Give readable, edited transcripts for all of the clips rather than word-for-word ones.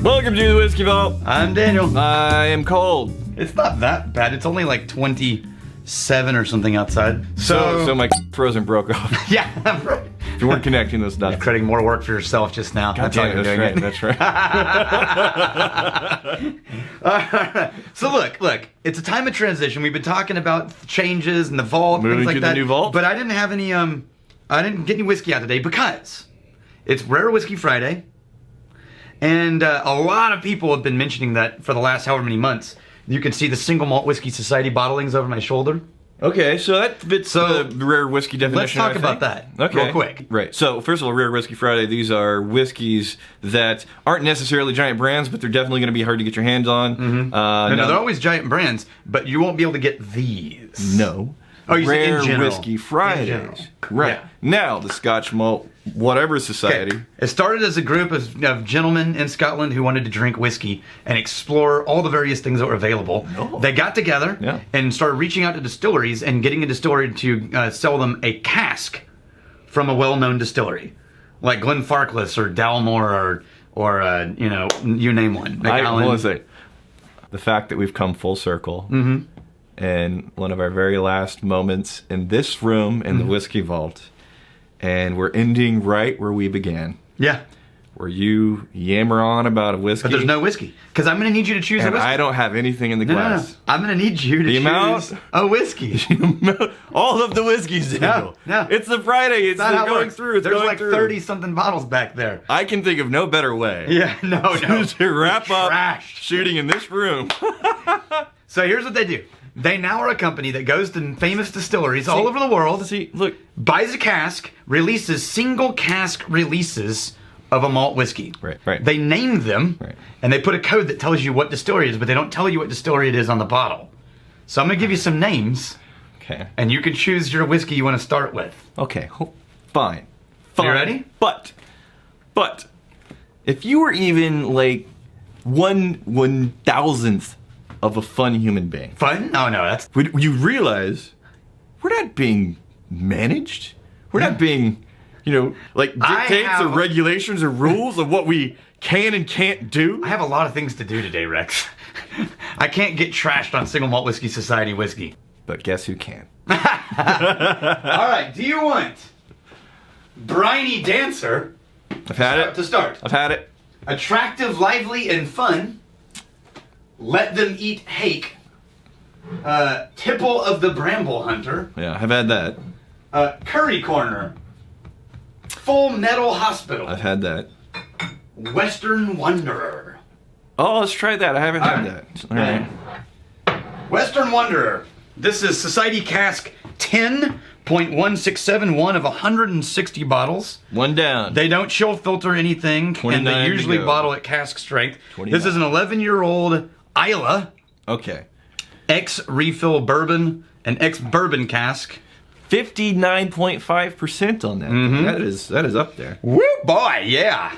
Welcome to the Whiskey Vault. I'm Daniel. I am cold. It's not that bad. It's only like 27 or something outside. So my frozen broke off. Yeah, right. If you weren't connecting those dots. Creating more work for yourself just now. That's all you're doing. Right. That's right. So look. It's a time of transition. We've been talking about changes and the vault, Moving things like to that. the new vault. But I didn't have any. I didn't get any whiskey out today because it's Rare Whiskey Friday, and a lot of people have been mentioning that for the last however many months. You can see the Single Malt Whisky Society bottlings over my shoulder. Okay, so that fits the rare whiskey definition. Let's talk about that real quick. Right. So first of all, Rare Whiskey Friday. These are whiskeys that aren't necessarily giant brands, but they're definitely going to be hard to get your hands on. Mm-hmm. No, they're always giant brands, but you won't be able to get these. No. Oh, you Rare say in general. Whiskey Fridays. Right. Yeah. Now, the Scotch Malt Whatever Society. Okay. It started as a group of gentlemen in Scotland who wanted to drink whiskey and explore all the various things that were available. Oh. They got together and started reaching out to distilleries and getting a distillery to sell them a cask from a well-known distillery, like Glenfarclas or Dalmore or you name one. I want to say, the fact that we've come full circle. Mm-hmm. And one of our very last moments in this room in the Whiskey Vault. And we're ending right where we began. Yeah. Where you yammer on about a whiskey. But there's no whiskey. Because I'm going to need you to choose a whiskey. I don't have anything in the glass. No. I'm going to need you to choose a whiskey. All of the whiskeys, Daniel. No. It's the Friday. It's going through. It's There's going like through. 30-something bottles back there. I can think of no better way. Yeah, no. To wrap up Trashed. shooting in this room. So here's what they do. They now are a company that goes to famous distilleries all over the world. Look. Buys a cask, releases single cask releases of a malt whiskey. Right. They name them, and they put a code that tells you what distillery it is, but they don't tell you what distillery it is on the bottle. So I'm going to give you some names. Okay. And you can choose your whiskey you want to start with. Okay. Fine. You ready? But, if you were even like 1/1000th of a fun human being. Fun? Oh, no, that's... Would you realize we're not being managed? We're not being, like dictates or regulations or rules of what we can and can't do? I have a lot of things to do today, Rex. I can't get trashed on Single Malt Whisky Society whiskey. But guess who can? All right, do you want Briny Dancer? I've had it. To start. I've had it. Attractive, lively, and fun. Let Them Eat Hake. Tipple of the Bramble Hunter. Yeah, I've had that. Curry Corner. Full Metal Hospital. I've had that. Western Wanderer. Oh, let's try that. I haven't had that. All right. Western Wanderer. This is Society Cask 10.1671 of 160 bottles. One down. They don't chill filter anything, and they usually to go. bottle at cask strength. 29. This is an 11-year-old Isla. Okay. Ex-refill bourbon, an ex-bourbon cask. 59.5% on that. Mm-hmm. That is up there. Woo, boy, yeah.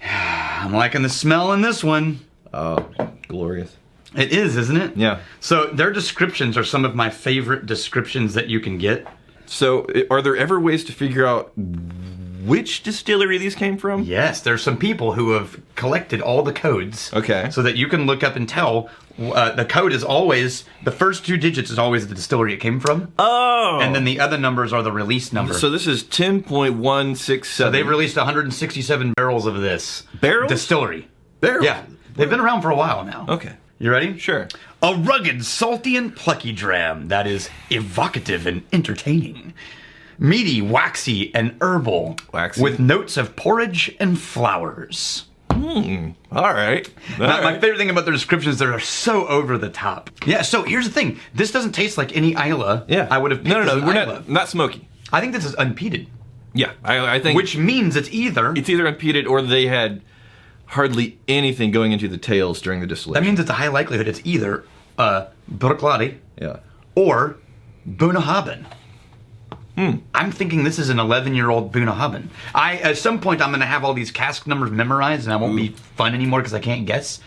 I'm liking the smell in this one. Oh, glorious. It is, isn't it? Yeah. So their descriptions are some of my favorite descriptions that you can get. So are there ever ways to figure out which distillery these came from? Yes, there's some people who have collected all the codes. Okay. So that you can look up and tell. The code is always, the first 2 digits is always the distillery it came from. Oh! And then the other numbers are the release number. So this is 10.167. So they've released 167 barrels of this. Barrels? Distillery. Barrels? Yeah. They've been around for a while now. Okay. You ready? Sure. A rugged, salty, and plucky dram that is evocative and entertaining. Meaty, waxy, and herbal. Waxy. With notes of porridge and flowers. All right. My favorite thing about the descriptions, they are so over the top. Yeah, so here's the thing. This doesn't taste like any Isla. Yeah. I would have picked No, as an we're Isla. not smoky. I think this is unpeated. Yeah, I think... Which means it's either unpeated or they had hardly anything going into the tails during the distillation. That means it's a high likelihood it's either Bruichladdich or Bunnahabhain. I'm thinking this is an 11-year-old Bunnahabhain. At some point, I'm going to have all these cask numbers memorized, and I won't be fun anymore because I can't guess.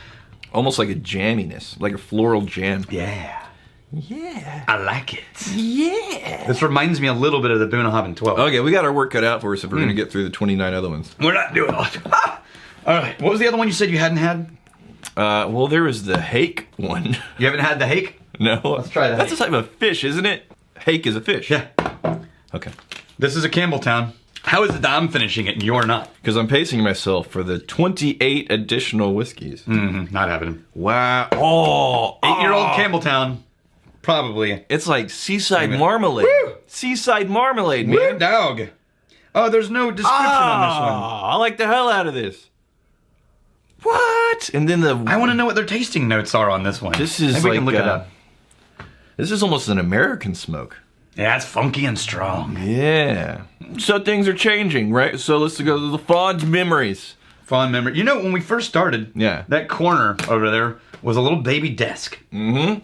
Almost like a jamminess, like a floral jam. Yeah. Yeah. I like it. Yeah. This reminds me a little bit of the Bunnahabhain 12. Okay, we got our work cut out for us if we're going to get through the 29 other ones. We're not doing all All right. What was the other one you said you hadn't had? Well, there was the hake one. You haven't had the hake? No. Let's try that. That's a type of fish, isn't it? Hake is a fish. Yeah. Okay. This is a Campbelltown. How is it that I'm finishing it and you're not? Because I'm pacing myself for the 28 additional whiskeys. Not happening. Wow. Oh. 8-year-old Campbelltown. Probably. It's like seaside marmalade. Woo! Seaside marmalade, man. Weird dog. Oh, there's no description on this one. I like the hell out of this. What? And then I want to know what their tasting notes are on this one. This is Maybe we can like, look it up. This is almost an American smoke. Yeah, it's funky and strong. Yeah. So things are changing, right? So let's go to the fond memories. Fond memory. You know, when we first started, Yeah. that corner over there was a little baby desk. Mm-hmm.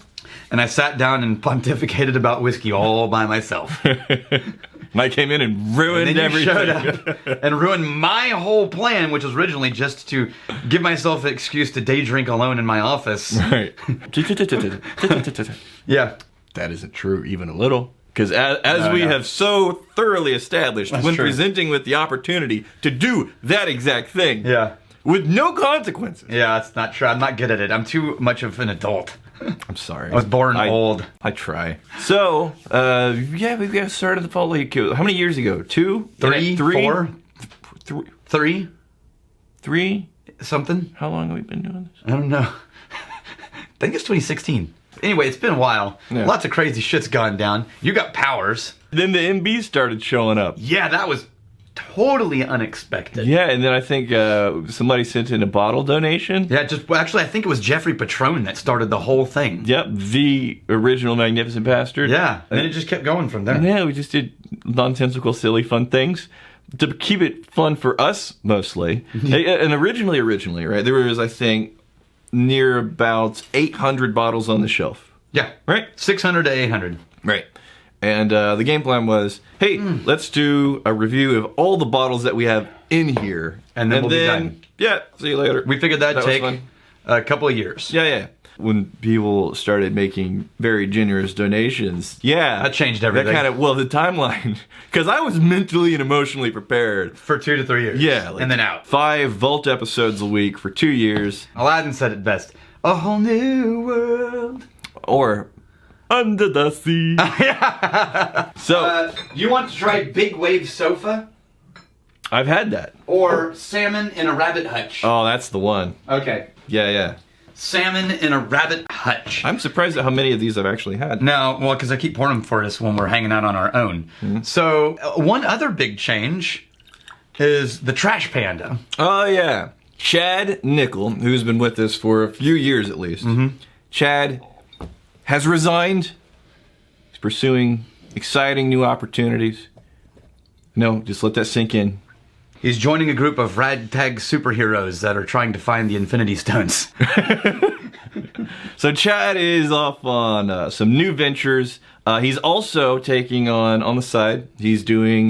And I sat down and pontificated about whiskey all by myself. And I came in and ruined And then you everything. showed up and ruined my whole plan, which was originally just to give myself an excuse to day drink alone in my office. Right. Yeah. That isn't true even a little. Because as No, we no. have so thoroughly established That's when true. presenting with the opportunity to do that exact thing Yeah. with no consequences. Yeah, that's not true. I'm not good at it. I'm too much of an adult. I'm sorry. I was born old. I try. So, yeah, we got started the fall league. How many years ago? 2? Three? 4? 3? 3? Something? How long have we been doing this? I don't know. I think it's 2016. Anyway, it's been a while. Yeah. Lots of crazy shit's gone down. You got powers. Then the MB started showing up. Yeah, that was totally unexpected. Yeah, and then I think somebody sent in a bottle donation. Yeah, actually, I think it was Jeffrey Patron that started the whole thing. Yep, the original Magnificent Bastard. Yeah, and then it just kept going from there. Yeah, we just did nonsensical, silly, fun things to keep it fun for us mostly. And originally, right, there was, I think, near about 800 bottles on the shelf. Yeah, Right? 600 to 800. Right. And the game plan was, hey, let's do a review of all the bottles that we have in here. And then we'll be done. Yeah, see you later. We figured that'd That was take fun. a couple of years. Yeah. When people started making very generous donations, That changed everything. That the timeline, because I was mentally and emotionally prepared. For 2 to 3 years. Yeah. and then out. 5 Vault episodes a week for 2 years. Aladdin said it best. A whole new world. Or Under the Sea. So, You want to try Big Wave Sofa? I've had that. Or Salmon in a Rabbit Hutch? Oh, that's the one. Okay. Yeah. Salmon in a Rabbit Hutch. I'm surprised at how many of these I've actually had. No, well, because I keep pouring them for us when we're hanging out on our own. So, one other big change is the Trash Panda. Oh, yeah. Chad Nickel, who's been with us for a few years at least. Chad has resigned. He's pursuing exciting new opportunities. No, just let that sink in. He's joining a group of ragtag superheroes that are trying to find the Infinity Stones. So Chad is off on some new ventures. He's also taking on the side, he's doing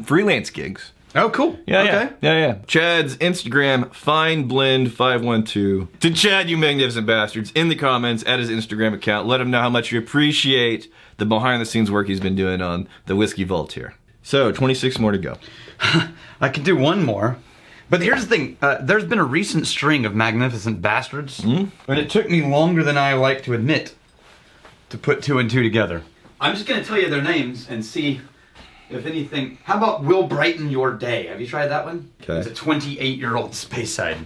freelance gigs. Oh, cool. Yeah. Chad's Instagram, FineBlend512. To Chad, you magnificent bastards, in the comments at his Instagram account, let him know how much you appreciate the behind-the-scenes work he's been doing on the Whiskey Vault here. So, 26 more to go. I can do one more. But here's the thing. There's been a recent string of magnificent bastards, and it took me longer than I like to admit to put 2 and 2 together. I'm just going to tell you their names and see if anything. How about Will Brighten Your Day? Have you tried that one? Okay. It's a 28-year-old space side.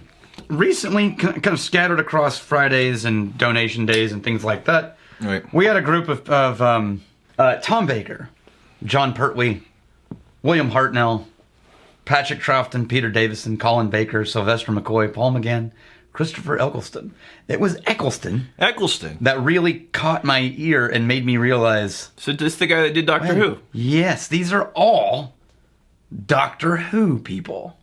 Recently, kind of scattered across Fridays and donation days and things like that, Right. we had a group of Tom Baker, John Pertwee, William Hartnell, Patrick Troughton, Peter Davison, Colin Baker, Sylvester McCoy, Paul McGann, Christopher Eccleston. It was Eccleston that really caught my ear and made me realize... So this is the guy that did Doctor Who? Yes, these are all Doctor Who people.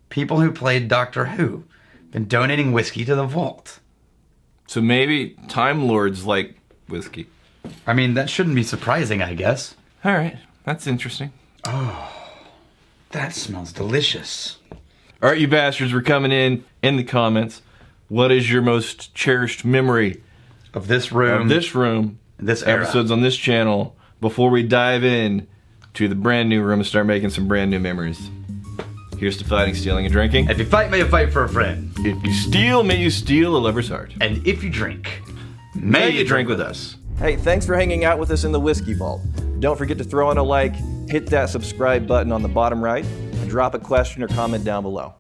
People who played Doctor Who. Been donating whiskey to the vault. So maybe Time Lords like whiskey. I mean, that shouldn't be surprising, I guess. All right, that's interesting. That smells delicious. All right, you bastards, we're coming in the comments. What is your most cherished memory Of this room. of this room, This era. episodes on this channel, before we dive in to the brand new room and start making some brand new memories? Here's to fighting, stealing, and drinking. If you fight, may you fight for a friend. If you steal, may you steal a lover's heart. And if you drink, May you drink with us. Hey, thanks for hanging out with us in the Whiskey Vault. Don't forget to throw in a like, hit that subscribe button on the bottom right, and drop a question or comment down below.